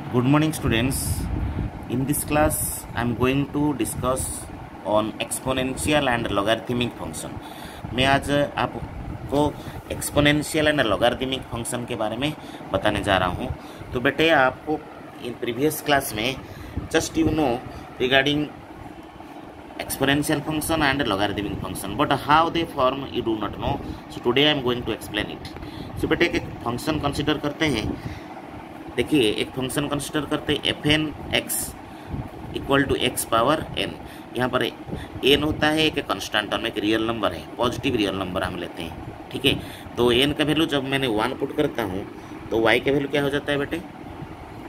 Good morning students. In this class I am going to discuss on exponential and logarithmic function. मैं आज आपको exponential and logarithmic function के बारे में बताने जा रहा हूँ। तो बेटे आपको इन प्रीवियस क्लास में just you know regarding exponential function and logarithmic function, but how they form you do not know. So today I am going to explain it. So बेटे एक फंक्शन कंसिडर करते हैं। देखिए एक function consider करते हैं F N X equal to X power N. यहाँ पर एन होता है एक कांस्टेंट टर्म, एक रियल नंबर है, पॉजिटिव रियल नंबर हम लेते हैं, ठीक है। तो एन का वैल्यू जब मैंने 1 पुट करता हूँ तो वाई का वैल्यू क्या हो जाता है बेटे,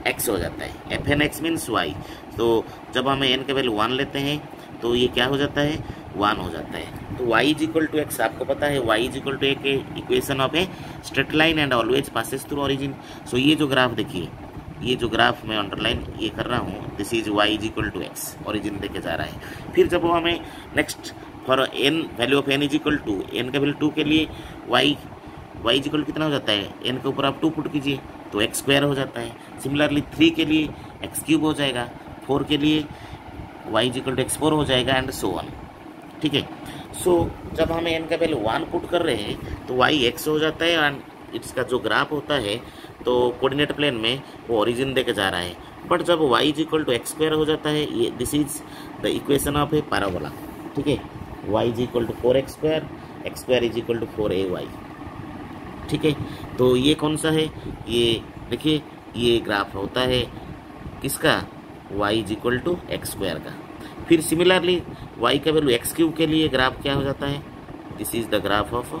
एक्स हो जाता है। F N X means Y. तो जब हम एन का वैल्यू 1 लेते हैं तो ये क्या हो जाता है, 1 हो जाता है। तो y is equal to x, आपको पता है y इज इक्वल टू एक equation of a straight line and always passes through origin. So ये जो ग्राफ देखिए, ये जो ग्राफ मैं अंडरलाइन ये कर रहा हूँ, this is y is equal to X, origin देके जा रहा है। फिर जब वो हमें next for n value of n is equal to, n का वैल्यू 2 के लिए y इज इक्वल कितना हो जाता है, n के ऊपर आप 2 पुट कीजिए तो एक्स स्क्वायर हो जाता है। सिमिलरली 3 के लिए एक्स क्यूब हो जाएगा, 4 के लिए y is equal to x4 हो जाएगा एंड सो ऑन, ठीक है। सो जब हम n का वैल्यू 1 पुट कर रहे हैं तो y x हो जाता है एंड इसका जो ग्राफ होता है तो कोऑर्डिनेट प्लेन में वो ओरिजिन देके जा रहा है। बट जब y is equal to X square हो जाता है, ये this is the equation of a parabola, ठीक है। y is equal to 4x square, X square is equal to 4ay, ठीक है। तो ये कौन सा है, ये देखिए ये ग्राफ होता है किसका, y is equal to X square का। फिर सिमिलरली y का वैल्यू एक्स क्यूब के लिए ग्राफ क्या हो जाता है, this is the graph of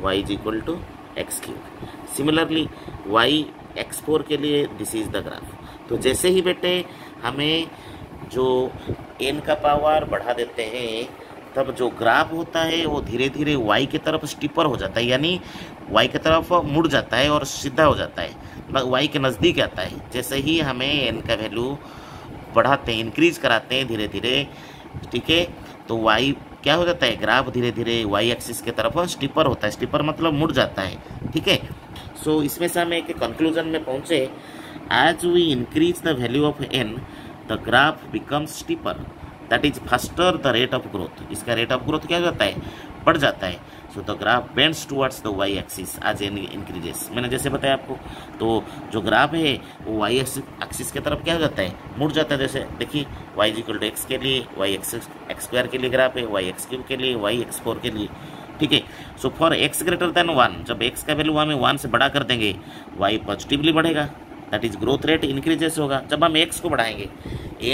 y is equal to X cube. Similarly y x4 के लिए दिस इज द ग्राफ। तो जैसे ही बेटे हमें जो n का पावर बढ़ा देते हैं तब जो ग्राफ होता है वो धीरे धीरे y की तरफ स्टीपर हो जाता है, यानी y की तरफ मुड़ जाता है और सीधा हो जाता है, y के नज़दीक आता है। जैसे ही हमें n का वैल्यू बढ़ाते हैं, इंक्रीज कराते हैं धीरे धीरे, ठीक है, तो y क्या हो जाता है, ग्राफ धीरे धीरे y एक्सिस की तरफ स्टीपर होता है। स्टीपर मतलब मुड़ जाता है, ठीक है। सो इसमें से हम एक कंक्लूजन में पहुंचे, as we increase the value of n the graph becomes steeper, that is faster the rate of growth. इसका रेट ऑफ ग्रोथ क्या हो जाता है, बढ़ जाता है। So the graph bends towards the Y axis as N increases. मैंने जैसे बताया आपको, तो जो ग्राफ है वो वाई एक्सिस की तरफ क्या हो जाता है, मुड़ जाता है। जैसे देखिए वाई इक्वल टू एक्स के लिए वाई एक्स स्क्वायर के लिए ग्राफ है, वाई एक्स क्यूब के लिए, वाई x4 के लिए, ठीक है। So for x greater than 1, जब x का वैल्यू हमें 1 से बड़ा कर देंगे y पॉजिटिवली बढ़ेगा, that is growth rate increases होगा। जब हम x को बढ़ाएंगे,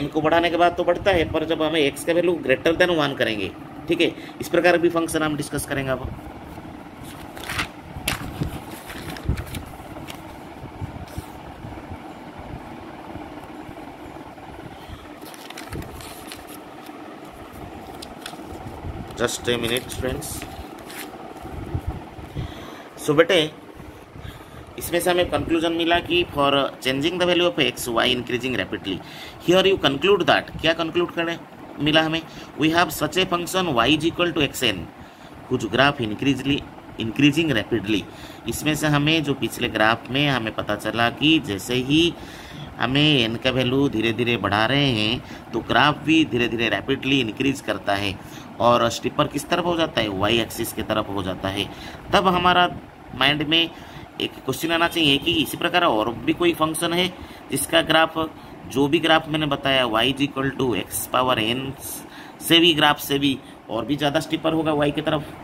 n को बढ़ाने के बाद तो बढ़ता है, पर जब हमें x का वैल्यू ग्रेटर देन 1 करेंगे, ठीक है, इस प्रकार भी फंक्शन हम डिस्कस करेंगे अब। Just a minute friends. So बेटे इसमें से हमें कंक्लूजन मिला कि for changing the value of x y increasing rapidly, here you conclude that, क्या कंक्लूड करें मिला हमें, we have such a function y is equal to x n कुछ ग्राफ इंक्रीजिंग रैपिडली। इसमें से हमें जो पिछले ग्राफ में हमें पता चला कि जैसे ही हमें n का वैल्यू धीरे धीरे बढ़ा रहे हैं तो ग्राफ भी धीरे धीरे रैपिडली इंक्रीज करता है और स्टीपर किस तरफ हो जाता है, y एक्सिस की तरफ हो जाता है। तब हमारा माइंड में एक क्वेश्चन आना चाहिए कि इसी प्रकार और भी कोई फंक्शन है जिसका ग्राफ, जो भी ग्राफ मैंने बताया y is equal to X power n से भी ग्राफ से भी और भी ज़्यादा स्टीपर होगा y की तरफ।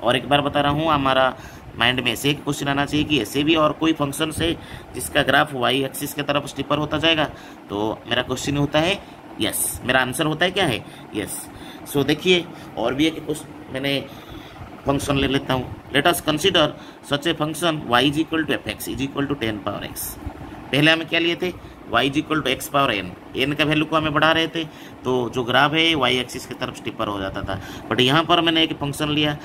और एक बार बता रहा हूँ, हमारा माइंड में ऐसे एक क्वेश्चन आना चाहिए कि ऐसे भी और कोई फंक्शन से जिसका ग्राफ y एक्सिस की तरफ स्टीपर होता जाएगा। तो मेरा क्वेश्चन होता है यस, मेरा आंसर होता है क्या है, यस। सो देखिए और भी एक मैंने फंक्शन ले लेता हूँ। Let us consider such a function y is equal to F X is equal to 10 power x। पहले हमें क्या लिए थे, y is equal to X power n का वैल्यू को हमें बढ़ा रहे थे तो जो ग्राफ है y एक्सिस की तरफ स्टीपर हो जाता था। बट यहाँ पर मैंने एक फंक्शन लिया,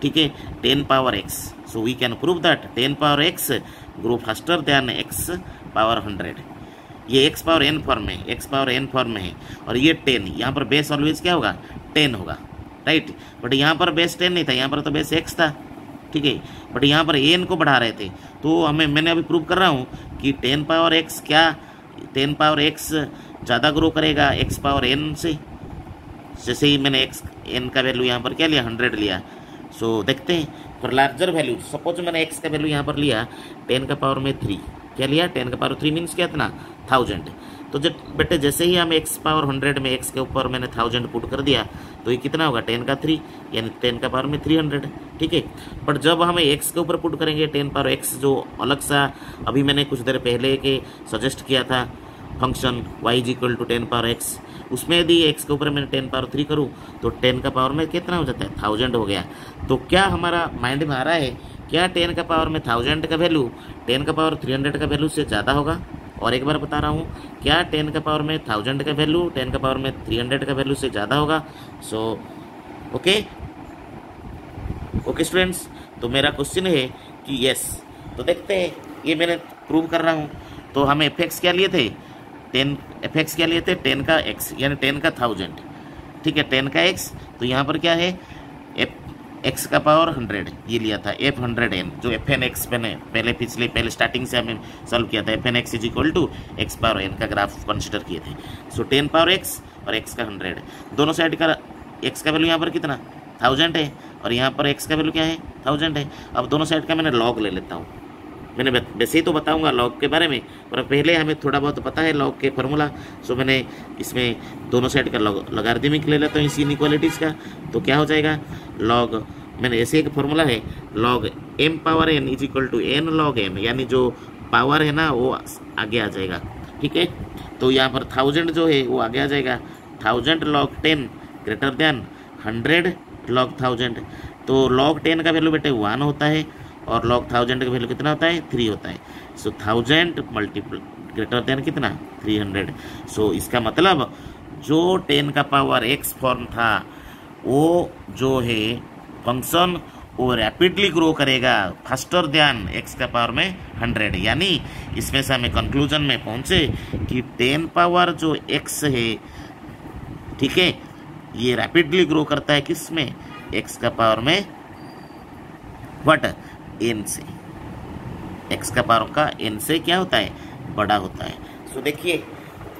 ठीक है, 10 power x। So we can prove that 10 power x grow faster than x power 100। ये x पावर n फॉर्म में, x पावर n फॉर्म में है और ये 10, यहाँ पर बेस ऑलवेज क्या होगा, 10 होगा, राइट। बट यहाँ पर बेस 10 नहीं था, यहाँ पर तो बेस x था, ठीक है। बट यहाँ पर n को बढ़ा रहे थे तो मैंने अभी प्रूव कर रहा हूँ कि 10 पावर x क्या 10 पावर x ज़्यादा ग्रो करेगा x पावर n से। जैसे ही मैंने x n का वैल्यू यहाँ पर क्या लिया 100 लिया, सो देखते हैं फॉर लार्जर वैल्यू सपोज मैंने x का वैल्यू यहाँ पर लिया 10 का पावर में 3, क्या लिया 10 का पावर 3 मीन्स क्या इतना 1000। तो जब बेटे जैसे ही हम x पावर 100 में x के ऊपर मैंने 1000 पुट कर दिया तो ये कितना होगा 10 का 3 यानी 10 का पावर में 300, ठीक है। बट जब हमें x के ऊपर पुट करेंगे 10 पावर x जो अलग सा अभी मैंने कुछ देर पहले के सजेस्ट किया था function y equal to 10 power x, उसमें यदि x के ऊपर मैंने 10 पावर 3 करूँ तो 10 का पावर में कितना हो जाता है 1000 हो गया। तो क्या हमारा माइंड में आ रहा है क्या 10 का पावर में 1000 का वैल्यू 10 का पावर 300 का वैल्यू से ज़्यादा होगा? और एक बार बता रहा हूँ क्या 10 का पावर में 1000 का वैल्यू 10 का पावर में 300 का वैल्यू से ज़्यादा होगा? सो ओके स्टूडेंट्स, तो मेरा क्वेश्चन है कि यस। तो देखते हैं ये मैंने प्रूव कर रहा हूँ। तो हम एफ क्या लिए थे 10 क्या लिए थे 10 का x यानी 10 का 1000, ठीक है 10 का x। तो यहाँ पर क्या है x का पावर 100 ये लिया था f100n जो fn(x) मैंने पहले स्टार्टिंग से हमें सॉल्व किया था fn(x) is equal to x power n का ग्राफ कंसिडर किए थे। सो 10 पावर x और x का 100 दोनों साइड का x का वैल्यू यहाँ पर कितना 1000 है और यहाँ पर x का वैल्यू क्या है 1000 है। अब दोनों साइड का मैंने लॉग ले लेता हूँ। मैंने वैसे ही तो बताऊंगा लॉग के बारे में, पर पहले हमें थोड़ा बहुत पता है लॉग के फार्मूला। सो मैंने इसमें दोनों साइड का लॉगरिथमिक ले लेता हूँ इस इनइक्वालिटीज़ का। तो क्या हो जाएगा लॉग, मैंने ऐसे एक फार्मूला है log m power n is equal to n log m, यानी जो पावर है ना वो आगे आ जाएगा, ठीक है। तो यहाँ पर 1000 जो है वो आगे आ जाएगा 1000 लॉग 10 ग्रेटर देन 100 लॉग 1000। तो लॉग 10 का वैल्यू बेटे 1 होता है और लॉग 1000 का वैल्यू कितना होता है 3 होता है। सो 1000 मल्टीपल ग्रेटर देन कितना 300। सो इसका मतलब जो 10 का पावर x फॉर्म था वो जो है फंक्शन वो रैपिडली ग्रो करेगा फास्टर देन x का पावर में 100। यानी इसमें से हमें कंक्लूजन में पहुंचे कि 10 पावर जो x है, ठीक है, ये रैपिडली ग्रो करता है किस में x का पावर में व्हाट n से। x का पावर का n से क्या होता है बड़ा होता है। सो देखिए,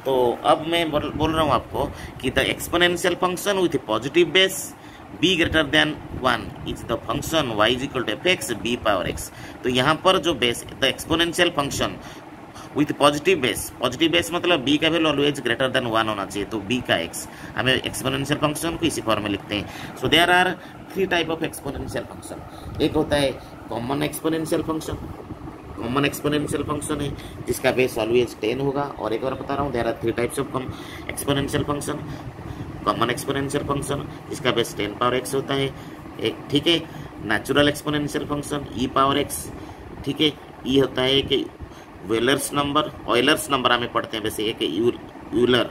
तो अब मैं बोल रहा हूँ आपको कि the exponential function with positive base b greater than 1 is the function y is equal to f(x) b power x। तो यहाँ पर जो base the exponential function with positive base मतलब b का वैल्यू ऑलवेज ग्रेटर देन 1 होना चाहिए। तो b का x हमें एक्सपोनेंशियल फंक्शन को इसी फॉर्म में लिखते हैं। So there are 3 type of exponential function. एक होता है कॉमन एक्सपोनेंशियल फंक्शन है जिसका बेस ऑलवेज 10 होगा। और एक बार बता रहा हूँ there are 3 types of exponential function. Common exponential function जिसका बेस 10 पावर x होता है एक, ठीक है। Natural exponential function e power x, ठीक है। e होता है कि ऑयलर्स नंबर हमें पढ़ते हैं वैसे एक यूलर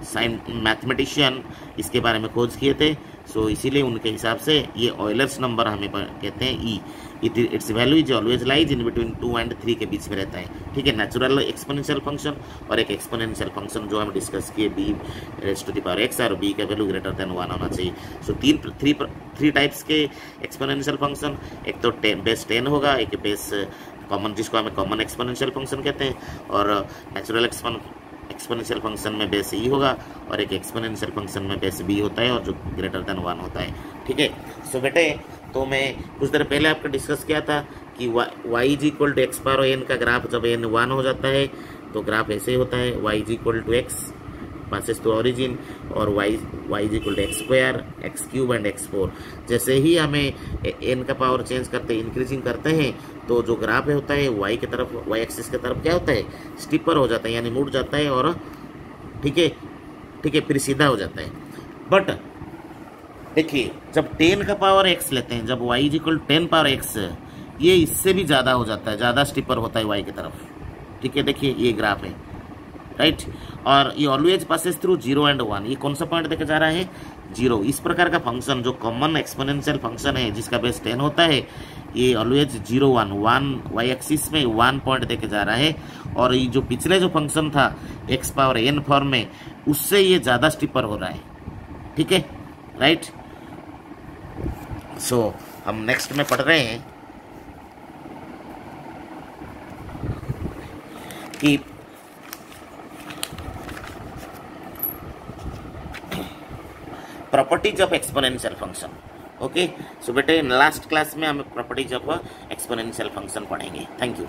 साइन मैथमेटिशियन इसके बारे में खोज किए थे। सो इसीलिए उनके हिसाब से ये ऑयलर्स नंबर हमें कहते हैं e. Its value is always lies in between 2 और 3 के बीच में रहता है, ठीक है। नेचुरल एक्सपोनेंशियल फंक्शन और एक एक्सपोनेंशियल फंक्शन जो हम डिस्कस किए b raise to the power x और b का वैल्यू ग्रेटर देन 1 होना चाहिए। सो 3 टाइप्स के एक्सपोनेंशियल फंक्शन, एक तो बेस 10 होगा, एक बेस कॉमन जिसको हमें कॉमन एक्सपोनेंशियल फंक्शन कहते हैं, और नेचुरल एक्सपोनेंशियल फंक्शन में बेस ई होगा और एक एक्सपोनेंशियल फंक्शन में बेस बी होता है और जो ग्रेटर देन 1 होता है, ठीक है। सो बेटे, तो मैं कुछ देर पहले आपका डिस्कस किया था कि y is equal to X power n का ग्राफ जब n 1 हो जाता है तो ग्राफ ऐसे होता है y is equal to x passes to origin और y is equal to x² x³ and x4। जैसे ही हमें n का पावर चेंज करते हैं इंक्रीजिंग करते हैं तो जो ग्राफ होता है y के तरफ y एक्सिस के तरफ क्या होता है स्टीपर हो जाता है, यानी मुड़ जाता है और ठीक है फिर सीधा हो जाता है। बट देखिए जब 10 का पावर x लेते हैं, जब y is equal 10 power x, ये इससे भी ज़्यादा हो जाता है, ज़्यादा स्टीपर होता है y की तरफ, ठीक है। देखिए ये ग्राफ है, राइट, और ये ऑलवेज पासेस थ्रू 0 एंड 1। ये कौन सा पॉइंट देके जा रहा है 0। इस प्रकार का फंक्शन जो कॉमन एक्सपोनेंशियल फंक्शन है जिसका बेस 10 होता है, ये ऑलवेज 0 1 y एक्सिस में 1 पॉइंट देके जा रहा है। और ये जो पिछले जो फंक्शन था x पावर n फॉर्म में, उससे ये ज़्यादा स्टीपर हो रहा है, ठीक है, राइट। सो हम नेक्स्ट में पढ़ रहे हैं कि properties of exponential function. Okay, so बेटे लास्ट क्लास में हम प्रॉपर्टीज ऑफ एक्सपोनेंशियल फंक्शन पढ़ेंगे। Thank you.